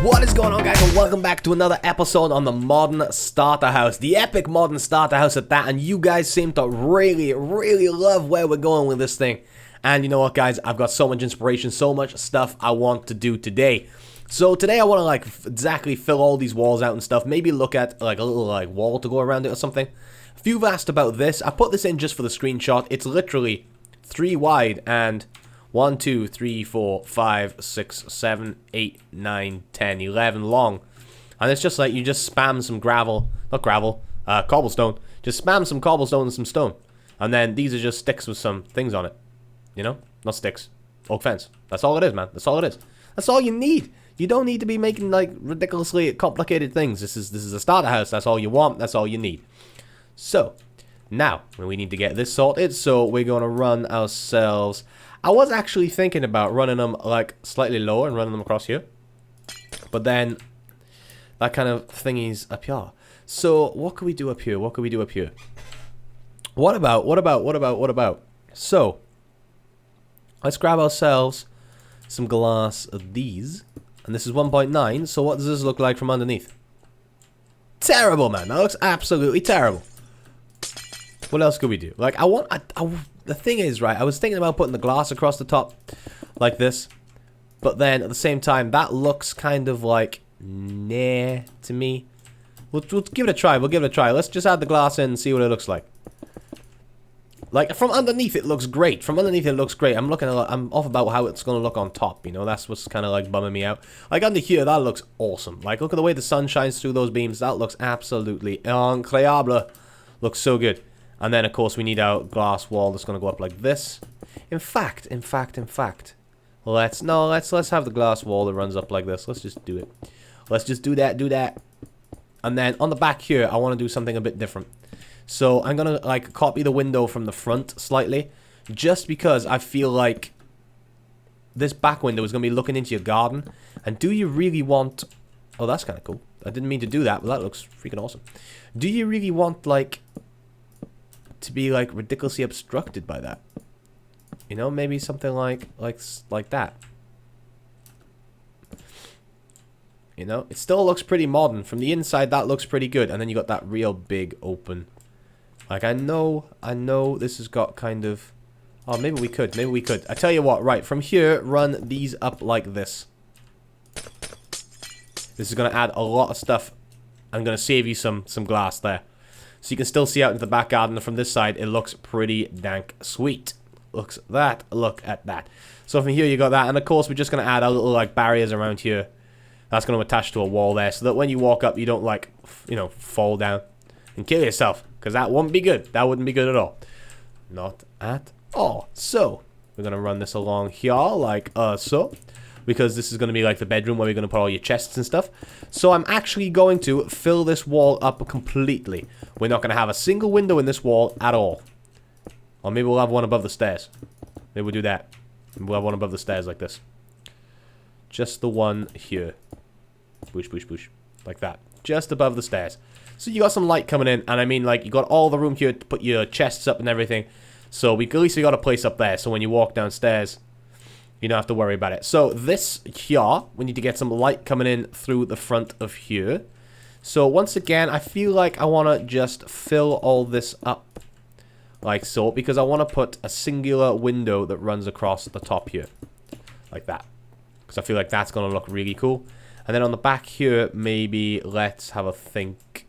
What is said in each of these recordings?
What is going on, guys, and welcome back to another episode on the modern starter house, the epic modern starter house at that. And you guys seem to really love where we're going with this thing. And you know what, guys, I've got so much inspiration, so much stuff I want to do today. So today I want to exactly fill all these walls out and stuff, maybe look at like a little wall to go around it or something. If you've asked about this, I put this in just for the screenshot. It's literally 3 wide and 1, 2, 3, 4, 5, 6, 7, 8, 9, 10, 11 long. And it's just like you just spam some cobblestone. Just spam some cobblestone and some stone. And then these are just sticks with some things on it. You know? Not sticks. Oak fence. That's all it is, man. That's all it is. That's all you need. You don't need to be making like ridiculously complicated things. This is a starter house. That's all you want. That's all you need. So, now we need to get this sorted. So we're going to run ourselves. I was actually thinking about running them like slightly lower and running them across here. But then that kind of thingy's up here. So what could we do up here? What could we do up here? What about? So let's grab ourselves some glass of these. And this is 1.9. So what does this look like from underneath? Terrible, man. That looks absolutely terrible. What else could we do? Like, the thing is, right, I was thinking about putting the glass across the top like this. But then, at the same time, that looks kind of like, nah, to me. We'll give it a try. We'll give it a try. Let's just add the glass in and see what it looks like. Like, from underneath, it looks great. From underneath, it looks great. I'm off about how it's going to look on top, you know? That's what's kind of, like, bumming me out. Like, under here, that looks awesome. Like, look at the way the sun shines through those beams. That looks absolutely incroyable. Looks so good. And then, of course, we need our glass wall that's going to go up like this. In fact. Let's have the glass wall that runs up like this. Let's just do it. Let's just do that. And then on the back here, I want to do something a bit different. So I'm going to, like, copy the window from the front slightly. Just because I feel like this back window is going to be looking into your garden. And do you really want... Oh, that's kind of cool. I didn't mean to do that, but that looks freaking awesome. Do you really want, like... to be like ridiculously obstructed by that, you know? Maybe something like that, you know? It still looks pretty modern from the inside. That looks pretty good. And then you got that real big open, like, I know this has got kind of, oh, maybe we could I tell you what, right, from here run these up like this. This is gonna add a lot of stuff. I'm gonna save you some glass there. So you can still see out into the back garden. From this side, it looks pretty dank sweet. Look at that. So from here, you got that. And of course, we're just going to add our little, like, barriers around here. That's going to attach to a wall there. So that when you walk up, you don't, like, you know, fall down and kill yourself. Because that wouldn't be good. That wouldn't be good at all. Not at all. So we're going to run this along here like so. Because this is going to be like the bedroom where we're going to put all your chests and stuff. So I'm actually going to fill this wall up completely. We're not going to have a single window in this wall at all. Or maybe we'll have one above the stairs. Maybe we'll do that. Maybe we'll have one above the stairs like this. Just the one here. Boosh, boosh, boosh. Like that. Just above the stairs. So you got some light coming in. And I mean, like, you got all the room here to put your chests up and everything. So at least we got a place up there. So when you walk downstairs, you don't have to worry about it. So this here, we need to get some light coming in through the front of here. So once again, I feel like I want to just fill all this up like so, because I want to put a singular window that runs across the top here. Like that. Because I feel like that's going to look really cool. And then on the back here, maybe let's have a think.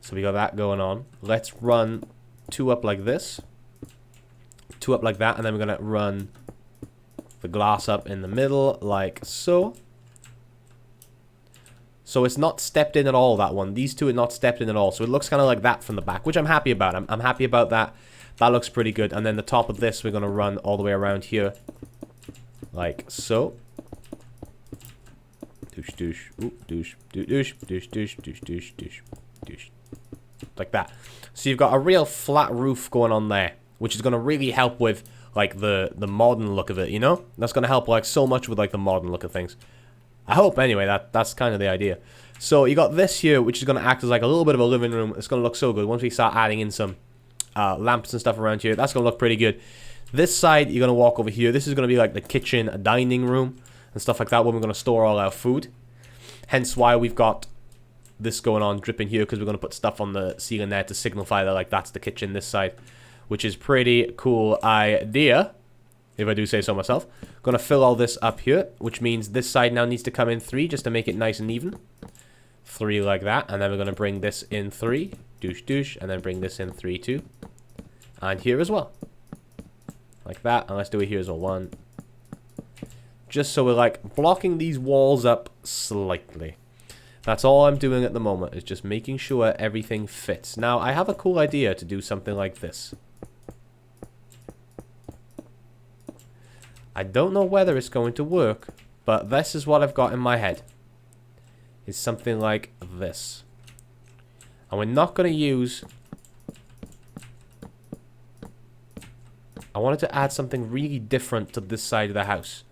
So we got that going on. Let's run 2 up like this. 2 up like that. And then we're going to run the glass up in the middle, like so. So it's not stepped in at all, that one. These 2 are not stepped in at all. So it looks kind of like that from the back, which I'm happy about. I'm happy about that. That looks pretty good. And then the top of this, we're going to run all the way around here. Like so. Doosh, doosh. Ooh, doosh, doosh, doosh, doosh, doosh, doosh, doosh, doosh. Like that. So you've got a real flat roof going on there, which is going to really help with like the modern look of it, you know? That's going to help like so much with like the modern look of things. I hope anyway. That's kind of the idea. So you got this here, which is going to act as like a little bit of a living room. It's going to look so good once we start adding in some lamps and stuff around here. That's going to look pretty good. This side, you're going to walk over here. This is going to be like the kitchen, dining room and stuff like that, where we're going to store all our food. Hence why we've got this going on, dripping here, because we're going to put stuff on the ceiling there to signify that, like, that's the kitchen this side, which is pretty cool idea, if I do say so myself. Going to fill all this up here, which means this side now needs to come in 3 just to make it nice and even. 3 like that, and then we're going to bring this in 3, douche douche, and then bring this in 3 too, and here as well, like that. And let's do it here as well, 1, just so we're like blocking these walls up slightly. That's all I'm doing at the moment, is just making sure everything fits. Now, I have a cool idea to do something like this. I don't know whether it's going to work, but this is what I've got in my head. It's something like this. And we're not going to use... I wanted to add something really different to this side of the house.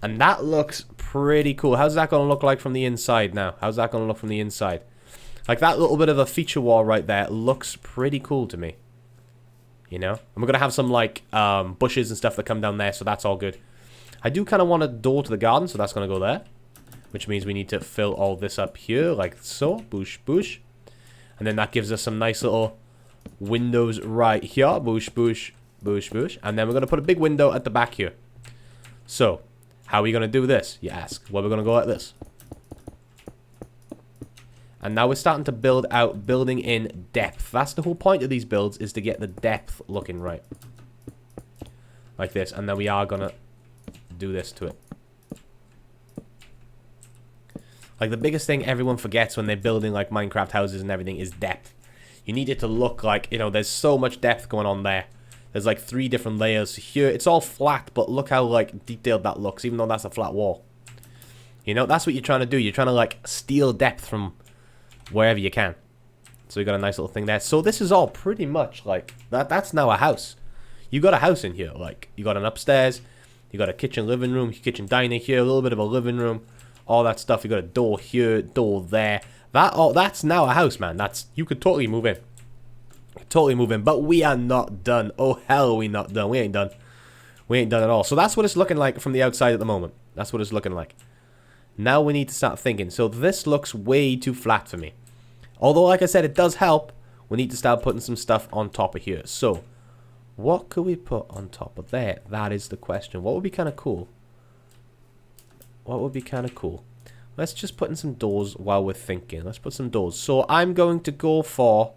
And that looks pretty cool. How's that going to look like from the inside now? How's that going to look from the inside? Like that little bit of a feature wall right there looks pretty cool to me. You know? And we're going to have some like bushes and stuff that come down there, so that's all good. I do kind of want a door to the garden, so that's going to go there. Which means we need to fill all this up here, like so. Boosh, boosh. And then that gives us some nice little windows right here. Boosh, boosh, boosh, boosh. And then we're going to put a big window at the back here. So... how are we going to do this, you ask? Well, we're going to go like this. And now we're starting to build out, building in depth. That's the whole point of these builds, is to get the depth looking right. Like this. And then we are going to do this to it. Like, the biggest thing everyone forgets when they're building, like, Minecraft houses and everything is depth. You need it to look like, you know, there's so much depth going on there. There's like 3 different layers here. It's all flat, but look how like detailed that looks, even though that's a flat wall. You know, that's what you're trying to do. You're trying to like steal depth from wherever you can. So we got a nice little thing there. So this is all pretty much like that's now a house. You got a house in here. Like you got an upstairs, you got a kitchen, living room, kitchen, diner here, a little bit of a living room, all that stuff. You got a door here, door there. That's now a house, man. You could totally move in. Totally moving, but we are not done. Oh hell, we not done. We ain't done. We ain't done at all. So that's what it's looking like from the outside at the moment. That's what it's looking like. Now we need to start thinking. So this looks way too flat for me. Although, like I said, it does help. We need to start putting some stuff on top of here. So, what could we put on top of there? That is the question. What would be kind of cool? What would be kind of cool? Let's just put in some doors while we're thinking. Let's put some doors. So I'm going to go for...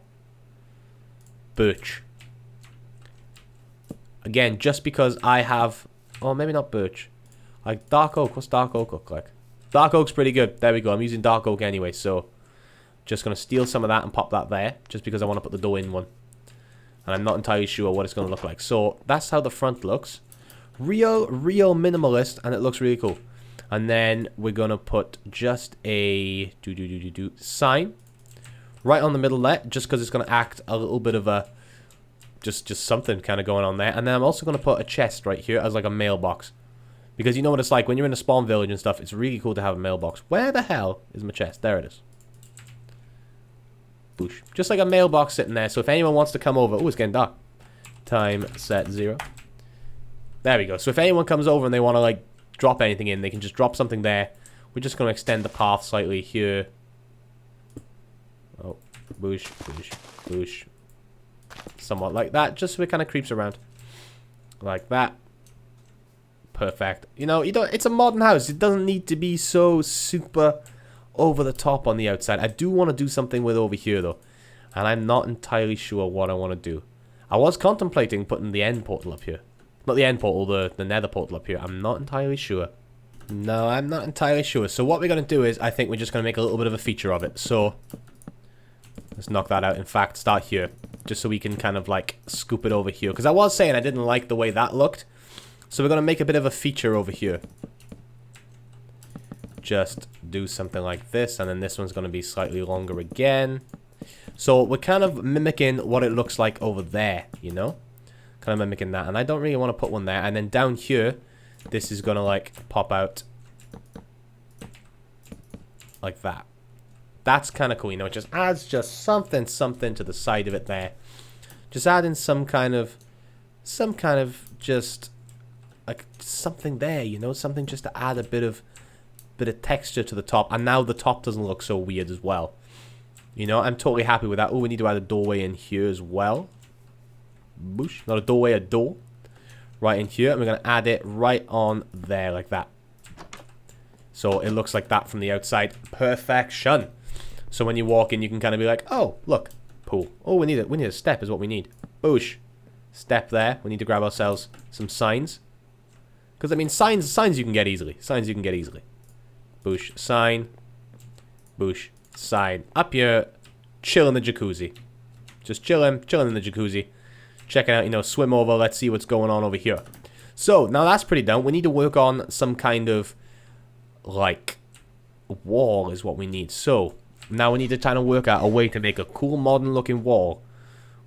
birch. Again, just because I have... oh, maybe not birch. Like dark oak. What's dark oak look like? Dark oak's pretty good. There we go. I'm using dark oak anyway, so... just going to steal some of that and pop that there. Just because I want to put the door in one. And I'm not entirely sure what it's going to look like. So, that's how the front looks. Real minimalist, and it looks really cool. And then we're going to put just a... sign. Right on the middle there, just because it's going to act a little bit of a... just something kind of going on there. And then I'm also going to put a chest right here as like a mailbox. Because you know what it's like, when you're in a spawn village and stuff, it's really cool to have a mailbox. Where the hell is my chest? There it is. Boosh. Just like a mailbox sitting there, so if anyone wants to come over... oh, it's getting dark. Time set 0. There we go. So if anyone comes over and they want to like drop anything in, they can just drop something there. We're just going to extend the path slightly here. Oh, boosh, boosh, boosh. Somewhat like that, just so it kind of creeps around. Like that. Perfect. You know, it's a modern house. It doesn't need to be so super over the top on the outside. I do want to do something with over here, though. And I'm not entirely sure what I want to do. I was contemplating putting the end portal up here. Not the end portal, the nether portal up here. I'm not entirely sure. No, I'm not entirely sure. So what we're going to do is, I think we're just going to make a little bit of a feature of it. So... let's knock that out. In fact, start here. Just so we can kind of like scoop it over here. Because I was saying I didn't like the way that looked. So we're going to make a bit of a feature over here. Just do something like this. And then this one's going to be slightly longer again. So we're kind of mimicking what it looks like over there, you know? Kind of mimicking that. And I don't really want to put one there. And then down here, this is going to like pop out like that. That's kind of cool, you know, it just adds just something to the side of it there. Just adding some kind of just, like, something there, you know, something just to add a bit of bit of texture to the top. And now the top doesn't look so weird as well. You know, I'm totally happy with that. Oh, we need to add a doorway in here as well. Boosh. Not a doorway, a door. Right in here. And we're going to add it right on there like that. So it looks like that from the outside. Perfection. So when you walk in, you can kind of be like, oh, look, pool. Oh, we need a step is what we need. Boosh. Step there. We need to grab ourselves some signs. Because, I mean, signs you can get easily. Signs you can get easily. Boosh. Sign. Boosh. Sign. Up here. Chill in the jacuzzi. Just chilling in the jacuzzi. Checking out, you know, swim over. Let's see what's going on over here. So, now that's pretty done. We need to work on some kind of, like, wall is what we need. So, now we need to kind of work out a way to make a cool modern looking wall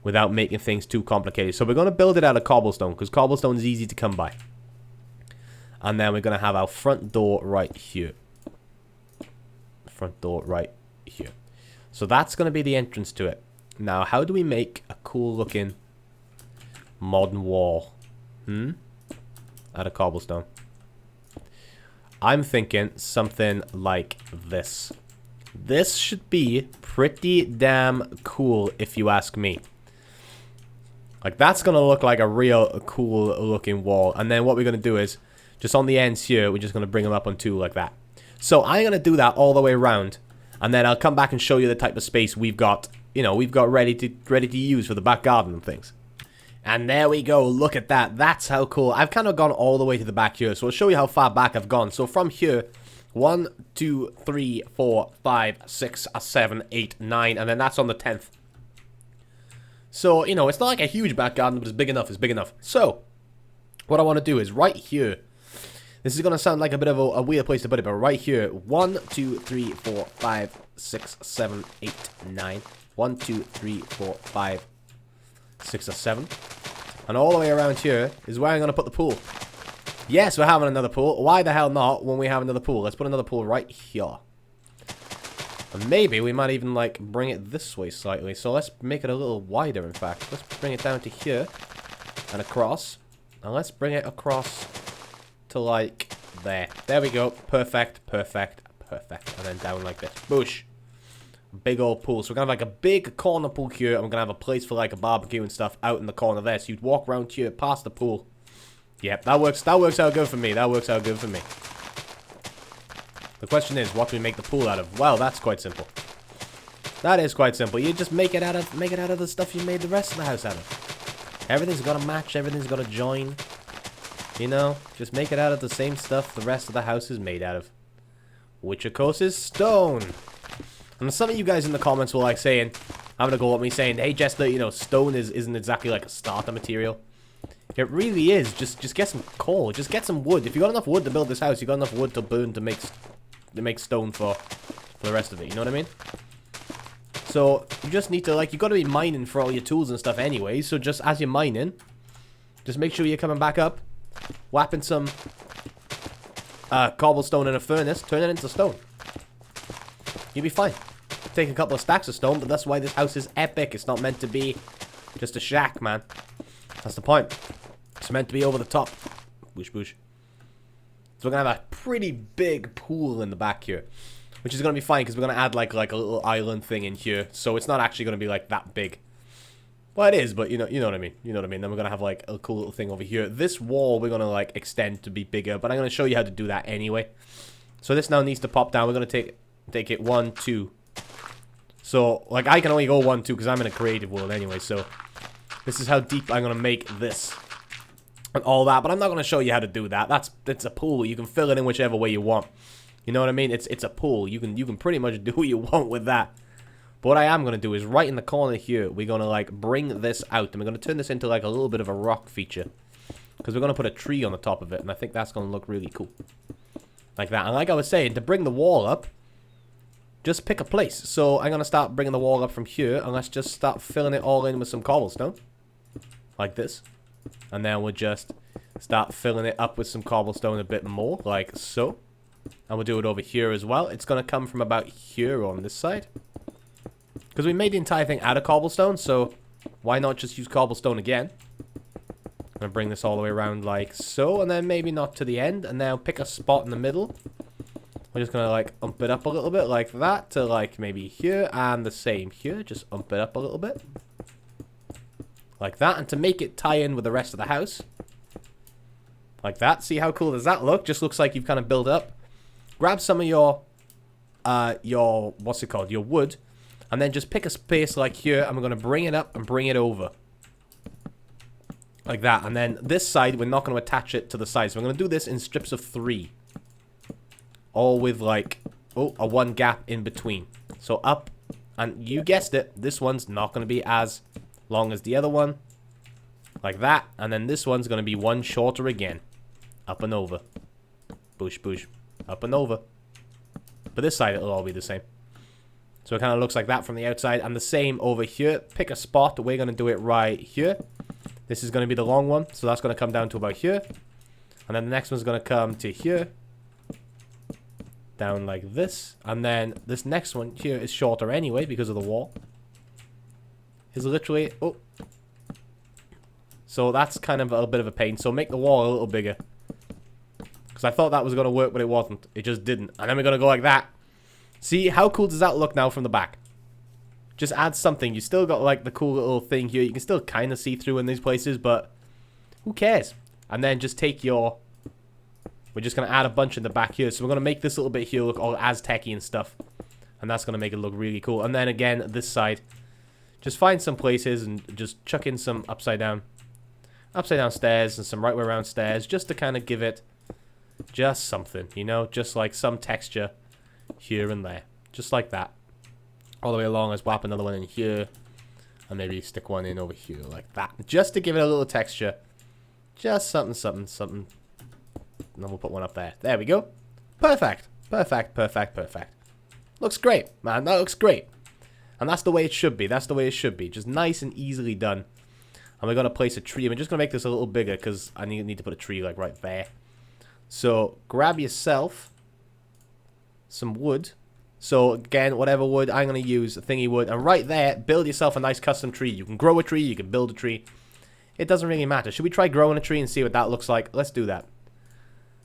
without making things too complicated. So we're going to build it out of cobblestone because cobblestone is easy to come by. And then we're going to have our front door right here. Front door right here. So that's going to be the entrance to it. Now, how do we make a cool looking modern wall? Out of cobblestone. I'm thinking something like this. This should be pretty damn cool if you ask me. Like, that's going to look like a real cool looking wall. And then what we're going to do is, just on the ends here, we're just going to bring them up on two like that. So I'm going to do that all the way around. And then I'll come back and show you the type of space we've got, you know, we've got ready to use for the back garden and things. And there we go. Look at that. That's how cool. I've kind of gone all the way to the back here. So I'll show you how far back I've gone. So from here, 1, 2, 3, 4, 5, 6, 7, 8, 9. And then that's on the 10th. So, you know, it's not like a huge back garden, but it's big enough. It's big enough. So, what I want to do is right here. This is going to sound like a bit of a weird place to put it, but right here. 1, 2, 3, 4, 5, 6, 7, 8, 9. 1, 2, 3, 4, 5, 6 or 7. And all the way around here is where I'm going to put the pool. Yes, we're having another pool. Why the hell not when we have another pool? Let's put another pool right here. And maybe we might even, like, bring it this way slightly. So let's make it a little wider, in fact. Let's bring it down to here and across. And let's bring it across to, like, there. There we go. Perfect, perfect, perfect. And then down like this. Boosh. Big old pool. So we're going to have, like, a big corner pool here. And we're going to have a place for, like, a barbecue and stuff out in the corner there. So you'd walk around here past the pool. Yep, that works out good for me. That works out good for me. The question is, what do we make the pool out of? Well, that's quite simple. That is quite simple. You just make it out of the stuff you made the rest of the house out of. Everything's got to match. Everything's got to join. You know, just make it out of the same stuff the rest of the house is made out of. Which, of course, is stone. And some of you guys in the comments were like saying, having a go at me saying, hey, Jester, you know, stone isn't exactly like a starter material. It really is. Just get some coal. Just get some wood. If you got enough wood to build this house, you got enough wood to burn to make stone for the rest of it. You know what I mean? So you just need to, like, you got to be mining for all your tools and stuff anyway. So just as you're mining, just make sure you're coming back up, whapping some cobblestone in a furnace, turn it into stone. You'll be fine. Take a couple of stacks of stone, but that's why this house is epic. It's not meant to be just a shack, man. That's the point. It's meant to be over the top. Boosh, boosh. So we're going to have a pretty big pool in the back here. Which is going to be fine because we're going to add like a little island thing in here. So it's not actually going to be like that big. Well, it is, but you know what I mean. You know what I mean. Then we're going to have like a cool little thing over here. This wall we're going to like extend to be bigger. But I'm going to show you how to do that anyway. So this now needs to pop down. We're going to take it 1, 2. So like I can only go 1, 2 because I'm in a creative world anyway. So this is how deep I'm going to make this. And all that, but I'm not going to show you how to do that. It's a pool. You can fill it in whichever way you want. You know what I mean? It's a pool. You can pretty much do what you want with that. But what I am going to do is right in the corner here, we're going to like bring this out and we're going to turn this into like a little bit of a rock feature. Because we're going to put a tree on the top of it and I think that's going to look really cool. Like that. And like I was saying, to bring the wall up, just pick a place. So I'm going to start bringing the wall up from here and let's just start filling it all in with some cobblestone. Like this. And then we'll just start filling it up with some cobblestone a bit more, like so. And we'll do it over here as well. It's going to come from about here on this side. Because we made the entire thing out of cobblestone, so why not just use cobblestone again? I'm going to bring this all the way around like so, and then maybe not to the end. And now pick a spot in the middle. We're just gonna like ump it up a little bit like that to like maybe here, and the same here. Just ump it up a little bit like that, and to make it tie in with the rest of the house like that. See how cool does that look? Just looks like you've kind of built up. Grab some of your what's it called, your wood, and then just pick a space like here, and we're gonna bring it up and bring it over like that. And then this side, we're not going to attach it to the side. So we're going to do this in strips of 3. All with like, a 1 gap in between. So up, and you guessed it, this one's not going to be as long as the other one. Like that. And then this one's going to be 1 shorter again. Up and over. Boosh, boosh. Up and over. But this side, it'll all be the same. So it kind of looks like that from the outside. And the same over here. Pick a spot. We're going to do it right here. This is going to be the long one, so that's going to come down to about here. And then the next one's going to come to here. Down like this. And then this next one here is shorter anyway because of the wall. Is literally... Oh. So that's kind of a bit of a pain. So make the wall a little bigger. Because I thought that was going to work, but it wasn't. It just didn't. And then we're going to go like that. See, how cool does that look now from the back? Just add something. You still got like the cool little thing here. You can still kind of see through in these places, but who cares? And then just take your... We're just going to add a bunch in the back here. So we're going to make this little bit here look all Aztec-y and stuff. And that's going to make it look really cool. And then again, this side. Just find some places and just chuck in some upside down stairs and some right way around stairs. Just to kind of give it just something, you know? Just like some texture here and there. Just like that. All the way along. Let's whap another one in here. And maybe stick one in over here like that. Just to give it a little texture. Just something, something, something. And then we'll put one up there. There we go. Perfect. Perfect, perfect, perfect. Looks great, man. That looks great. And that's the way it should be. That's the way it should be. Just nice and easily done. And we're going to place a tree. I'm just going to make this a little bigger because I need to put a tree like right there. So grab yourself some wood. So again, whatever wood, I'm going to use thingy wood. And right there, build yourself a nice custom tree. You can grow a tree, you can build a tree. It doesn't really matter. Should we try growing a tree and see what that looks like? Let's do that.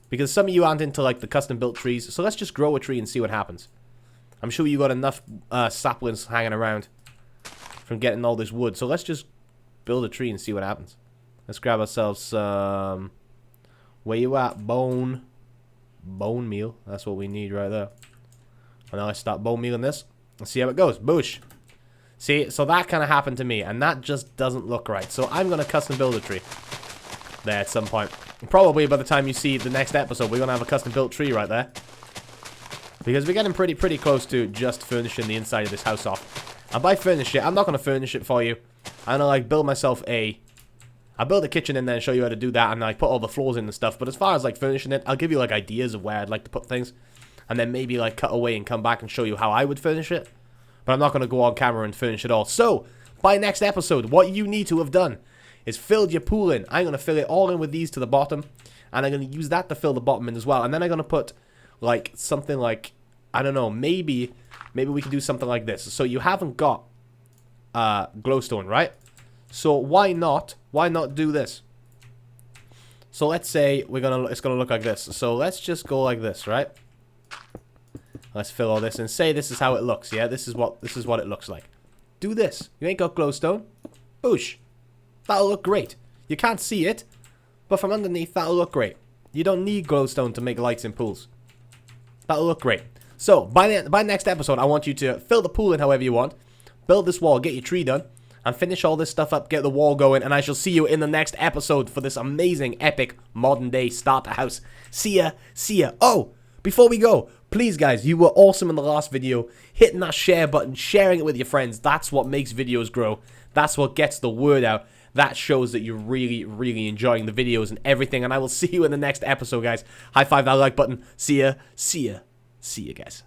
Because some of you aren't into like the custom built trees. So let's just grow a tree and see what happens. I'm sure you got enough saplings hanging around from getting all this wood. So let's just build a tree and see what happens. Let's grab ourselves some... Where you at? Bone meal. That's what we need right there. And now let's start bone mealing this. Let's see how it goes. Boosh. See, so that kind of happened to me. And that just doesn't look right. So I'm going to custom build a tree. There at some point. Probably by the time you see the next episode, we're going to have a custom built tree right there. Because we're getting pretty close to just furnishing the inside of this house off. And by furnish it, I'm not going to furnish it for you. I'm going to like build myself I'll build a kitchen in there and show you how to do that. And like put all the floors in and stuff. But as far as like furnishing it, I'll give you like ideas of where I'd like to put things. And then maybe like cut away and come back and show you how I would furnish it. But I'm not going to go on camera and furnish it all. So, by next episode, what you need to have done is filled your pool in. I'm going to fill it all in with these to the bottom. And I'm going to use that to fill the bottom in as well. And then I'm going to put like something like, I don't know, maybe we can do something like this. So you haven't got glowstone, right? So why not do this? So let's say it's gonna look like this. So let's just go like this, right? Let's fill all this and say this is how it looks. Yeah, this is what it looks like. Do this. You ain't got glowstone. Boosh. That'll look great. You can't see it, but from underneath that'll look great. You don't need glowstone to make lights in pools. That'll look great. So by next episode, I want you to fill the pool in however you want, build this wall, get your tree done, and finish all this stuff up, get the wall going, and I shall see you in the next episode for this amazing, epic, modern-day starter house. See ya. Oh, before we go, please, guys, you were awesome in the last video. Hitting that share button, sharing it with your friends, that's what makes videos grow. That's what gets the word out. That shows that you're really enjoying the videos and everything, and I will see you in the next episode, guys. High five that like button. See ya, guys.